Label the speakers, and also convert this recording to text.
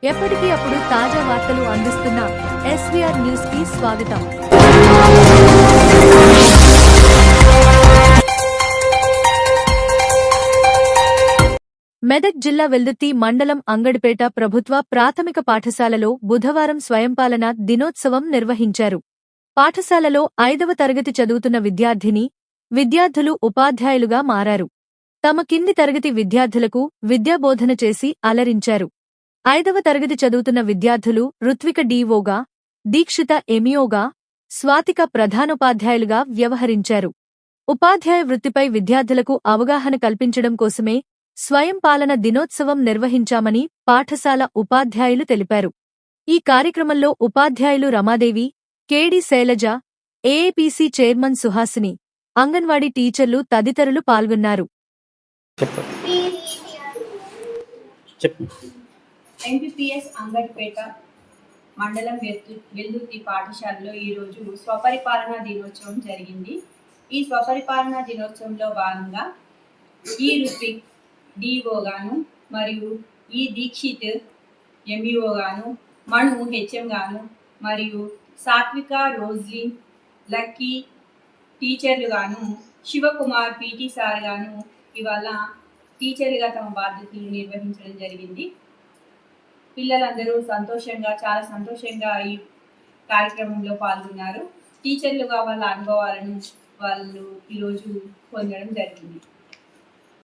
Speaker 1: ఎప్పటికీ అప్పుడు తాజా వార్తలు అందిస్తున్న ఎస్వీఆర్ న్యూస్ కి స్వాగతం. మెదక్ జిల్లా వెల్దుర్తి మండలం అంగడిపేట ప్రభుత్వ ప్రాథమిక పాఠశాలలో బుధవారం స్వయంపాలన దినోత్సవం నిర్వహించారు. పాఠశాలలో 5వ తరగతి చదువుతున్న విద్యార్థులు ఉపాధ్యాయులుగా మారారు. తమ కింది తరగతి విద్యార్థులకు విద్యాబోధన చేసి అలరించారు. 5వ తరగతి చదువుతున్న విద్యార్థులు రుత్విక డిఓగా, దీక్షిత ఎంఈఓగా, స్వాతిక ప్రధానోపాధ్యాయులుగా వ్యవహరించారు. ఉపాధ్యాయ వృత్తిపై విద్యార్థులకు అవగాహన కల్పించడం కోసమే స్వయం పాలన దినోత్సవం నిర్వహించామని పాఠశాల ఉపాధ్యాయులు తెలిపారు. ఈ కార్యక్రమంలో ఉపాధ్యాయులు Ramadevi, KD Shailaja, AAPC chairman Suhasini, anganwadi టీచర్లు తదితరులు పాల్గొన్నారు.
Speaker 2: ఎంపీపీఎస్ అంగడిపేట మండలం వెల్దుర్తి పాఠశాలలో ఈరోజు స్వపరిపాలనా దినోత్సవం జరిగింది. ఈ స్వపరిపాలనా దినోత్సవంలో భాగంగా ఈ రుత్విక్ డిఓ గాను మరియు ఈ దీక్షిత్ ఎంఈఓ గాను, మను హెచ్ఎం గాను మరియు సాత్విక, రోజ్లిన్, లక్కీ టీచర్లు గాను, శివకుమార్ పీటీ సార్ గాను ఇవాళ టీచర్లుగా తమ బాధ్యతలు నిర్వహించడం జరిగింది. పిల్లలందరూ చాలా సంతోషంగా ఈ కార్యక్రమంలో పాల్గొన్నారు. టీచర్లుగా వాళ్ళ అనుభవాలను వాళ్ళు ఈరోజు పొందడం జరిగింది.